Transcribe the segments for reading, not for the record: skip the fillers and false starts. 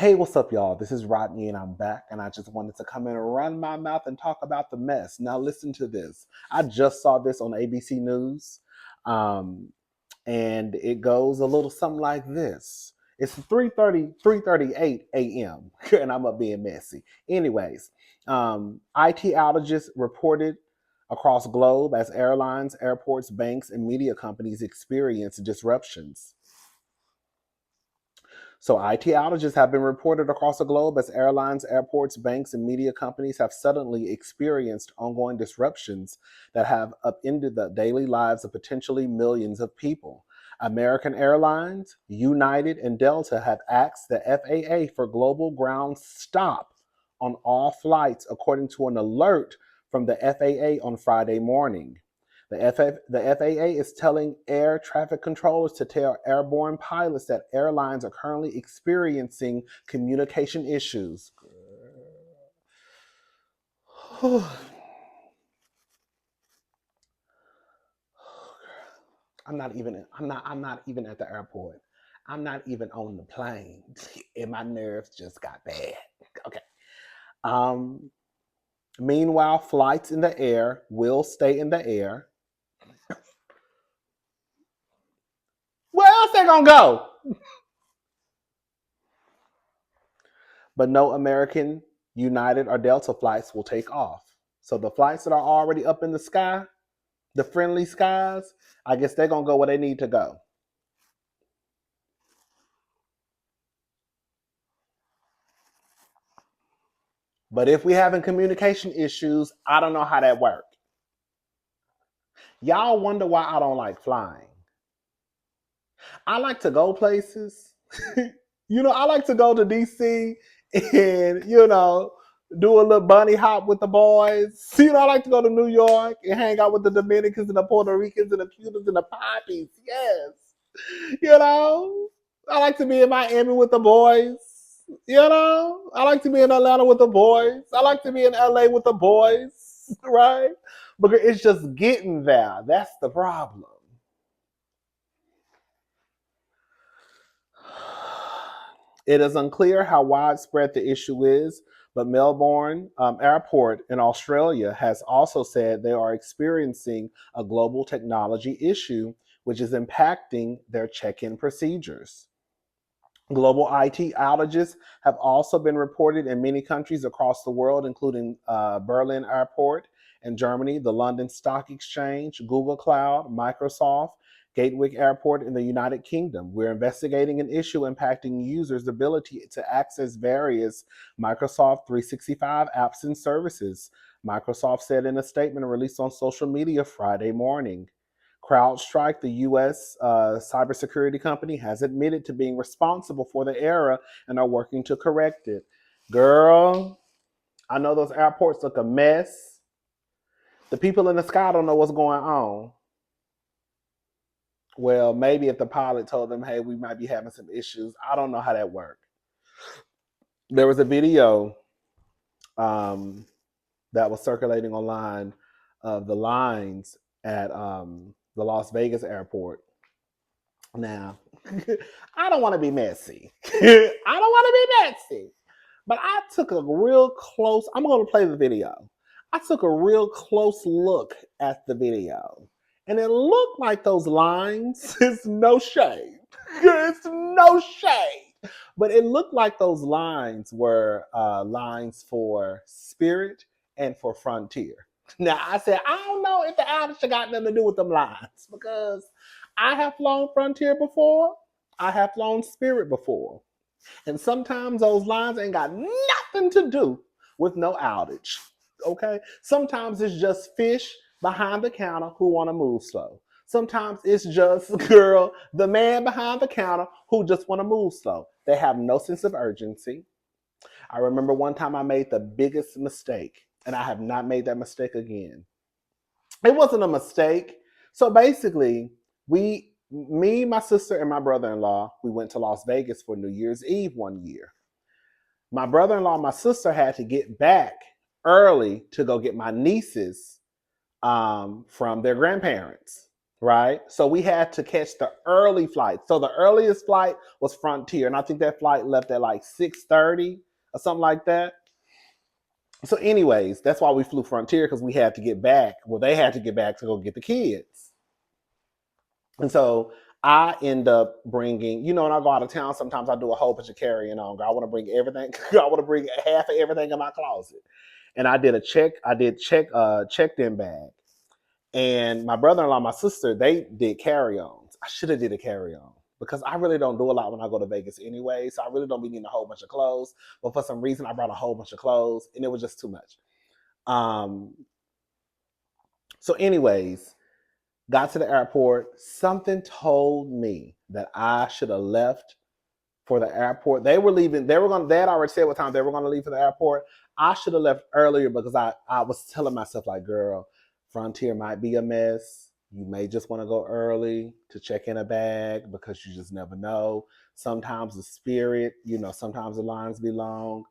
Hey, what's up, y'all? This is Rodney, and I'm back. And I just wanted to come in and run my mouth and talk about the mess. Now, listen to this. I just saw this on ABC News, um, and it goes a little something like this. It's 3:38 a.m., and I'm up being messy. Anyways, IT outages reported across globe as airlines, airports, banks, and media companies experience disruptions. So IT outages have been reported across the globe as airlines, airports, banks, and media companies have suddenly experienced ongoing disruptions that have upended the daily lives of potentially millions of people. American Airlines, United, and Delta have asked the FAA for global ground stop on all flights, according to an alert from the FAA on Friday morning. The FAA is telling air traffic controllers to tell airborne pilots that airlines are currently experiencing communication issues. I'm not even at the airport. I'm not even on the plane. And my nerves just got bad. Okay. Um Meanwhile, flights in the air will stay in the air. Where else they gonna go? But no American, United, or Delta flights will take off. So the flights that are already up in the sky, the friendly skies, I guess they're going to go where they need to go. But if we having communication issues, I don't know how that works. Y'all wonder why I don't like flying. I like to go places. I like to go to DC and, do a little bunny hop with the boys. I like to go to New York and hang out with the Dominicans and the Puerto Ricans and the Cubans and the Poppies. Yes. You know, I like to be in Miami with the boys. I like to be in Atlanta with the boys. I like to be in LA with the boys, right? Because it's just getting there. That's the problem. It is unclear how widespread the issue is, but Melbourne Airport in Australia has also said they are experiencing a global technology issue, which is impacting their check in procedures. Global IT outages have also been reported in many countries across the world, including Berlin Airport in Germany, the London Stock Exchange, Google Cloud, Microsoft, Gatwick Airport in the United Kingdom. We're investigating an issue impacting users' ability to access various Microsoft 365 apps and services, Microsoft said in a statement released on social media Friday morning. CrowdStrike, the U.S. Cybersecurity company, has admitted to being responsible for the error and are working to correct it. Girl, I know those airports look a mess. The people in the sky don't know what's going on. Well, maybe if the pilot told them, hey, we might be having some issues. I don't know how that worked. There was a video um, that was circulating online of the lines at the Las Vegas airport. Now, I don't want to be messy. I don't want to be messy. But I took a real close, I'm going to play the video. I took a real close look at the video. And it looked like those lines, it's no shade. It's no shade. But it looked like those lines were lines for Spirit and for Frontier. Now, I said, I don't know if the outage got nothing to do with them lines because I have flown Frontier before. I have flown Spirit before. And sometimes those lines ain't got nothing to do with no outage. Okay? Sometimes it's just fish behind the counter who want to move slow. Sometimes it's just, girl, the man behind the counter who just want to move slow. They have no sense of urgency. I remember one time I made the biggest mistake, and I have not made that mistake again. It wasn't a mistake. So basically, me, my sister, and my brother-in-law, we went to Las Vegas for New Year's Eve one year. My brother-in-law and my sister had to get back early to go get my nieces from their grandparents. right? So we had to catch the early flight. So the earliest flight was Frontier, and I think that flight left at like 6:30 or something like that. So, anyways, that's why we flew Frontier, because we had to get back. Well, they had to get back to go get the kids. And so I end up bringing, when I go out of town, sometimes I do a whole bunch of carrying on. I want to bring everything. I want to bring half of everything in my closet. And I did checked in bag. And my brother-in-law, my sister, they did carry-ons. I should have did a carry-on because I really don't do a lot when I go to Vegas anyway. So I really don't be needing a whole bunch of clothes. But for some reason, I brought a whole bunch of clothes, and it was just too much. So anyways, got to the airport. Something told me that I should have left for the airport. They were leaving. They had already said what time they were going to leave for the airport. I should have left earlier because I was telling myself, like, girl, Frontier might be a mess. You may just want to go early to check in a bag because you just never know. Sometimes the spirit, sometimes the lines be long.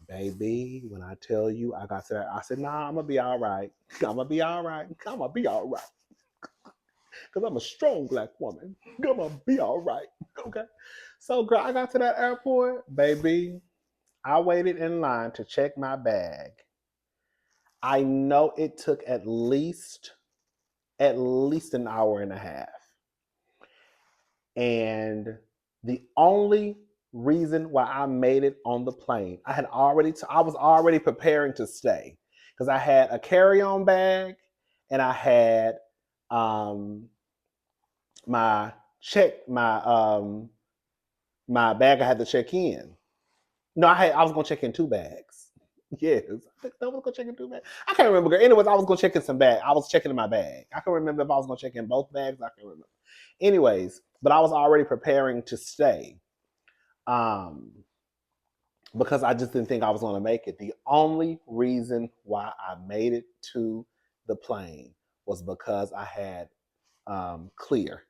Baby, when I tell you, I got to that, I said, nah, I'm going to be all right. I'm going to be all right. I'm going to be all right. Because I'm a strong Black woman. I'm going to be all right. Okay. So, girl, I got to that airport. Baby, I waited in line to check my bag. I know it took at least an hour and a half. And the only reason why I made it on the plane, I was already preparing to stay because I had a carry-on bag and I had my bag I had to check in. No, I was gonna check in 2 bags. Yes, I was gonna check in 2 bags. I can't remember. Anyways, I was gonna check in some bag. I was checking in my bag. I can remember if I was gonna check in both bags. I can remember. Anyways, but I was already preparing to stay, because I just didn't think I was gonna make it. The only reason why I made it to the plane was because I had Clear.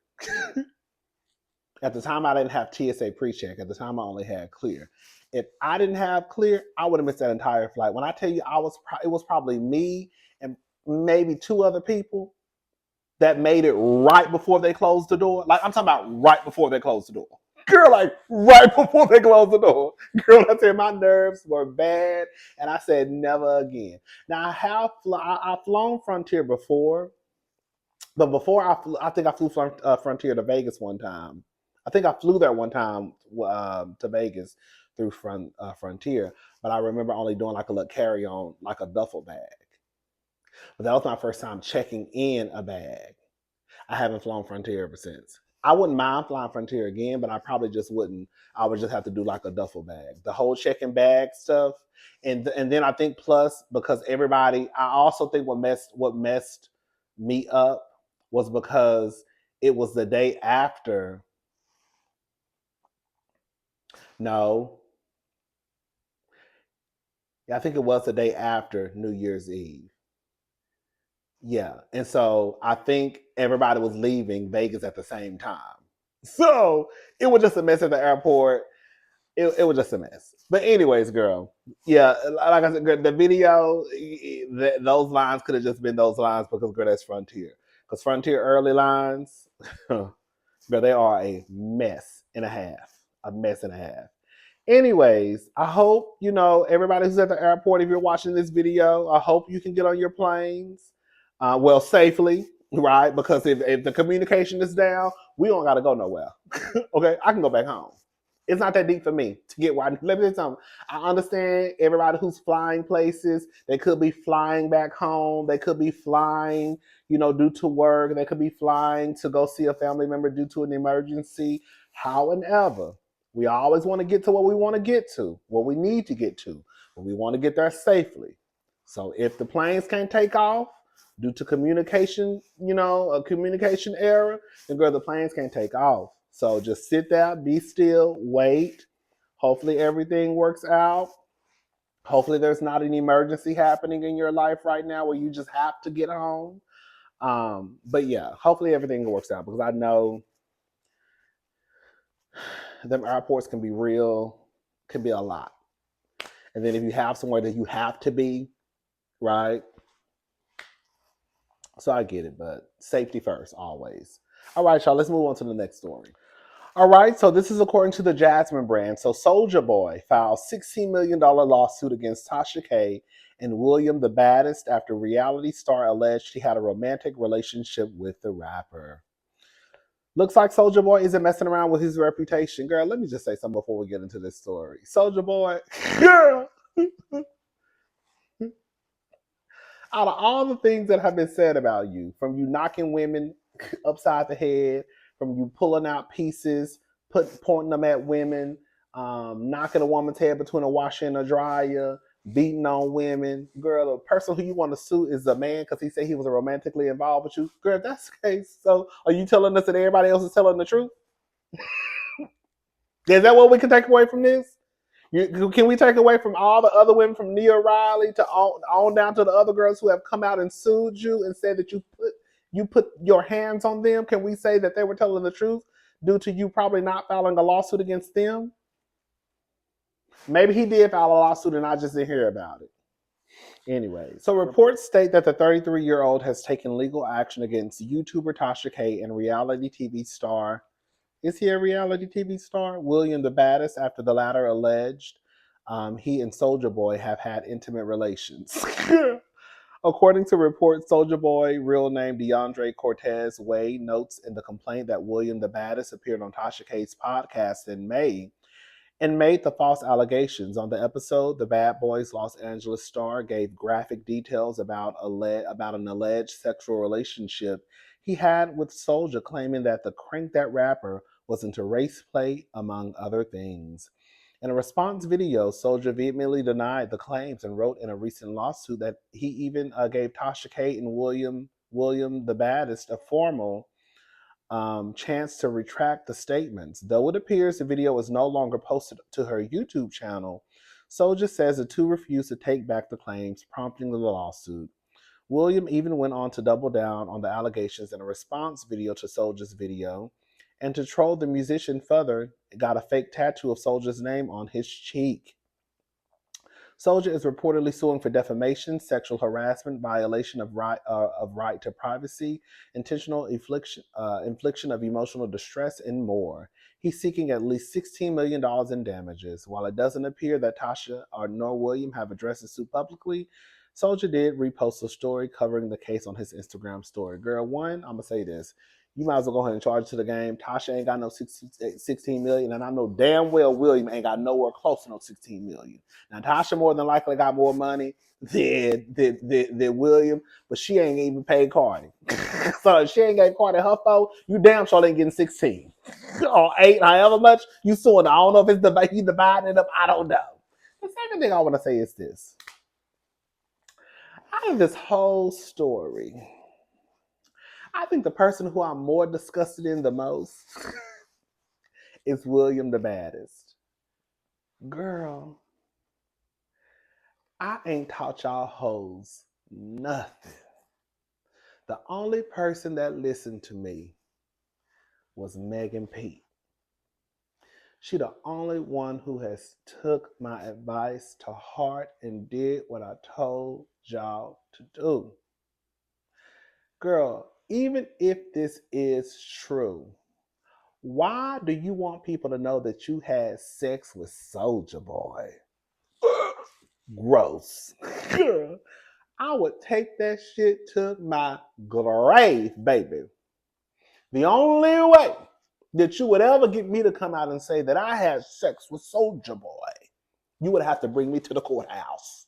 At the time, I didn't have TSA pre-check. At the time, I only had Clear. If I didn't have Clear, I would have missed that entire flight. When I tell you, it was probably me and maybe 2 other people that made it right before they closed the door. Like, I'm talking about right before they closed the door. Girl, like right before they closed the door. Girl, I said my nerves were bad, and I said never again. Now, I've flown Frontier before, but before I think I flew Frontier to Vegas one time. I think I flew there one time to Vegas through Frontier, but I remember only doing like a little carry-on, like a duffel bag. But that was my first time checking in a bag. I haven't flown Frontier ever since. I wouldn't mind flying Frontier again, but I probably just wouldn't. I would just have to do like a duffel bag, the whole checking bag stuff, and then I think plus because everybody, I also think what messed me up was because it was the day after. No, I think it was the day after New Year's Eve. Yeah. And so I think everybody was leaving Vegas at the same time. So it was just a mess at the airport. It was just a mess. But anyways, girl, yeah, like I said, girl, the video, those lines could have just been those lines because, girl, that's Frontier. Because Frontier early lines, girl, they are a mess and a half. A mess and a half. Anyways, I hope, everybody who's at the airport, if you're watching this video, I hope you can get on your planes, safely, right? Because if the communication is down, we don't got to go nowhere. Okay, I can go back home. It's not that deep for me to get where. Let me tell you something. I understand everybody who's flying places. They could be flying back home. They could be flying, due to work. They could be flying to go see a family member due to an emergency. However, we always want to get to what we want to get to, what we need to get to, but we want to get there safely. So if the planes can't take off due to communication, a communication error, then girl, the planes can't take off. So just sit there, be still, wait. Hopefully everything works out. Hopefully there's not an emergency happening in your life right now where you just have to get home. But yeah, hopefully everything works out because I know them airports can be a lot. And then if you have somewhere that you have to be, right? So I get it, but safety first, always. All right, y'all, let's move on to the next story. All right, so this is according to the Jasmine brand. So Soulja Boy filed $16 million lawsuit against Tasha K and William the Baddest after reality star alleged he had a romantic relationship with the rapper. Looks like Soulja Boy isn't messing around with his reputation. Girl, let me just say something before we get into this story. Soulja Boy, girl, out of all the things that have been said about you, from you knocking women upside the head, from you pulling out pieces, pointing them at women, knocking a woman's head between a washer and a dryer, beating on women. Girl, the person who you want to sue is a man because he said he was romantically involved with you. Girl, if that's the case, so are you telling us that everybody else is telling the truth? Is that what we can take away from this? Can we take away from all the other women, from Nia Riley to on down to the other girls who have come out and sued you and said that you put your hands on them? Can we say that they were telling the truth due to you probably not filing a lawsuit against them? Maybe he did file a lawsuit and I just didn't hear about it. Anyway, so reports state that the 33-year-old has taken legal action against YouTuber Tasha K and reality TV star, is he a reality TV star? William the Baddest, after the latter alleged he and Soulja Boy have had intimate relations. According to reports, Soulja Boy, real name DeAndre Cortez Wade, notes in the complaint that William the Baddest appeared on Tasha K's podcast in May and made the false allegations. On the episode, the Bad Boys Los Angeles star gave graphic details about an alleged sexual relationship he had with Soulja, claiming that the Crank That Rapper was into race play, among other things. In a response video, Soulja vehemently denied the claims and wrote in a recent lawsuit that he even gave Tasha K and William the Baddest a formal chance to retract the statements. Though it appears the video is no longer posted to her YouTube channel, Soulja says the two refused to take back the claims, prompting the lawsuit. William even went on to double down on the allegations in a response video to Soulja's video, and to troll the musician further, got a fake tattoo of Soulja's name on his cheek. Soulja is reportedly suing for defamation, sexual harassment, violation of right to privacy, intentional infliction of emotional distress, and more. He's seeking at least $16 million in damages. While it doesn't appear that Tasha or nor William have addressed the suit publicly, Soulja did repost a story covering the case on his Instagram story. Girl, one, I'm going to say this. You might as well go ahead and charge it to the game. Tasha ain't got no 16 million, and I know damn well William ain't got nowhere close to no 16 million. Now, Tasha more than likely got more money than William, but she ain't even paid Cardi. So if she ain't got Cardi her phone, you damn sure ain't getting 16 or 8, however much you suing. I don't know if it's he's dividing it up. I don't know. The second thing I want to say is this. Out of this whole story, I think the person who I'm more disgusted in the most is William the Baddest. Girl, I ain't taught y'all hoes nothing. The only person that listened to me was Megan P. She the only one who has took my advice to heart and did what I told y'all to do. Girl, even if this is true, why do you want people to know that you had sex with Soulja Boy? Gross. Girl, I would take that shit to my grave, baby. The only way that you would ever get me to come out and say that I had sex with Soulja Boy, you would have to bring me to the courthouse.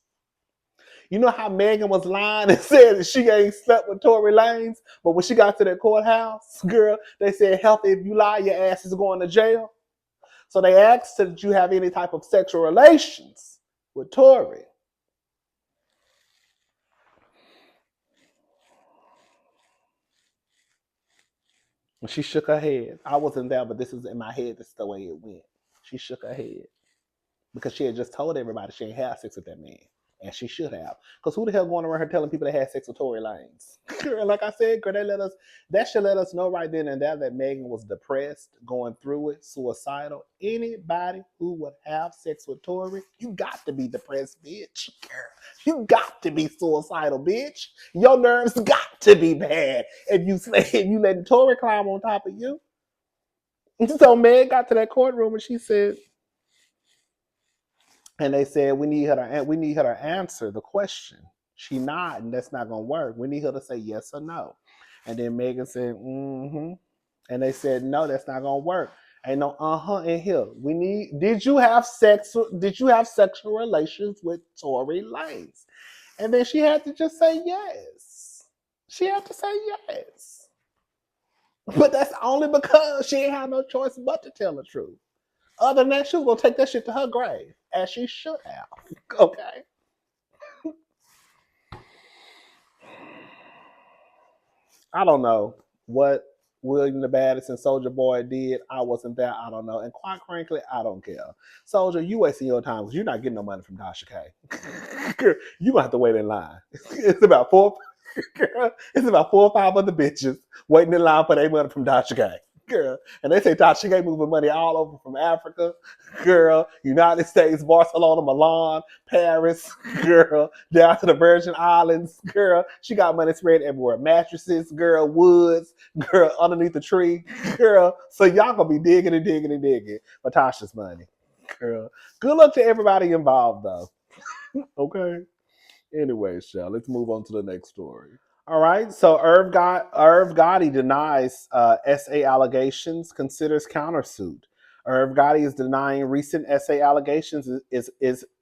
You know how Megan was lying and said that she ain't slept with Tory Lanez, but when she got to that courthouse, girl, they said, "Healthy, if you lie, your ass is going to jail." So they asked her, did you have any type of sexual relations with Tory? And she shook her head. I wasn't there, but this is in my head. This is the way it went. She shook her head because she had just told everybody she ain't had sex with that man. And she should have. Because who the hell going around her telling people they had sex with Tory Lanez? Girl, like I said, girl, that should let us know right then and there that Megan was depressed, going through it, suicidal. Anybody who would have sex with Tory, you got to be depressed, bitch. Girl, you got to be suicidal, bitch. Your nerves got to be bad if you letting Tory climb on top of you. So Meg got to that courtroom and she said, and they said we need her to answer the question. She nodded, and that's not gonna work. We need her to say yes or no. And then Megan said, mm-hmm. And they said, no, that's not gonna work. Ain't no uh-huh in here. Did you have sexual relations with Tory Lanez? And then she had to just say yes. She had to say yes. But that's only because she ain't have no choice but to tell the truth. Other than that, she was gonna take that shit to her grave, as she should have. Okay. I don't know what William the Baddest and Soulja Boy did. I wasn't there. I don't know. And quite frankly, I don't care. Soulja, you wasting your time because you're not getting no money from Tasha K. You gonna have to wait in line. It's about four. It's about 4 or 5 other bitches waiting in line for their money from Tasha K. Girl, and they say Tasha K moving money all over from Africa, girl, United States, Barcelona, Milan, Paris, girl, down to the Virgin Islands, girl. She got money spread everywhere. Mattresses, girl, woods, girl, underneath the tree, girl. So y'all gonna be digging and digging and digging for Tasha's money, girl. Good luck to everybody involved, though. Okay. Anyway, Shell, let's move on to the next story. All right. So Irv Gotti denies SA allegations, considers countersuit. Irv Gotti is denying recent SA allegations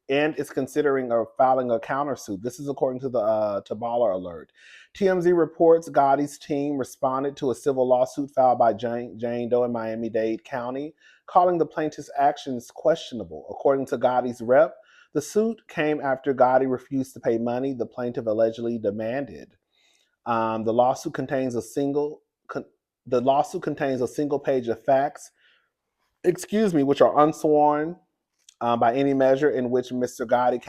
and is considering filing a countersuit. This is according to the to Baller Alert. TMZ reports Gotti's team responded to a civil lawsuit filed by Jane Doe in Miami-Dade County, calling the plaintiff's actions questionable. According to Gotti's rep, the suit came after Gotti refused to pay money the plaintiff allegedly demanded. The lawsuit contains a single page of facts, which are unsworn by any measure, in which Mr. Gotti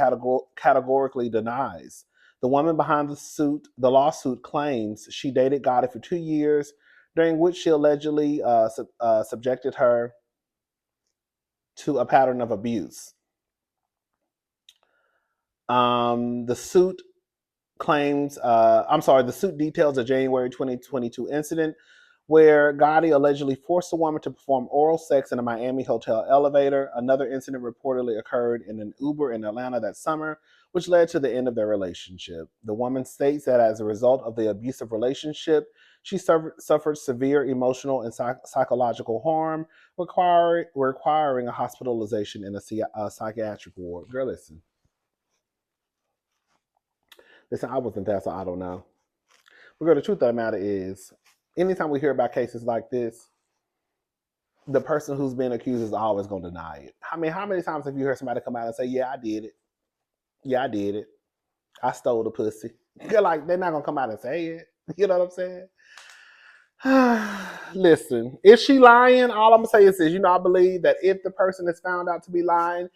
categorically denies. The woman behind the lawsuit, claims she dated Gotti for 2 years, during which she allegedly subjected her to a pattern of abuse. The suit details a January 2022 incident where Gotti allegedly forced a woman to perform oral sex in a Miami hotel elevator. Another incident reportedly occurred in an Uber in Atlanta that summer, which led to the end of their relationship. The woman states that as a result of the abusive relationship, she suffered severe emotional and psychological harm, requiring a hospitalization in a psychiatric ward. Girl, listen, I wasn't there, so I don't know. But girl, the truth of the matter is, anytime we hear about cases like this, the person who's being accused is always going to deny it. I mean, how many times have you heard somebody come out and say, yeah, I did it. Yeah, I did it. I stole the pussy. They're like, they're not going to come out and say it. You know what I'm saying? Listen, is she lying? All I'm going to say is this. I believe that if the person is found out to be lying,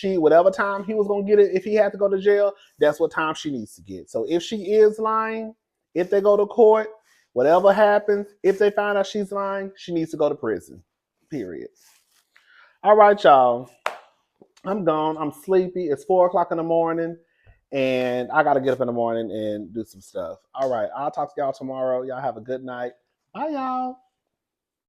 whatever time he was going to get it, if he had to go to jail, that's what time she needs to get. So if she is lying, if they go to court, whatever happens, if they find out she's lying, she needs to go to prison. Period. All right, y'all. I'm gone. I'm sleepy. It's 4:00 in the morning, and I got to get up in the morning and do some stuff. All right. I'll talk to y'all tomorrow. Y'all have a good night. Bye, y'all.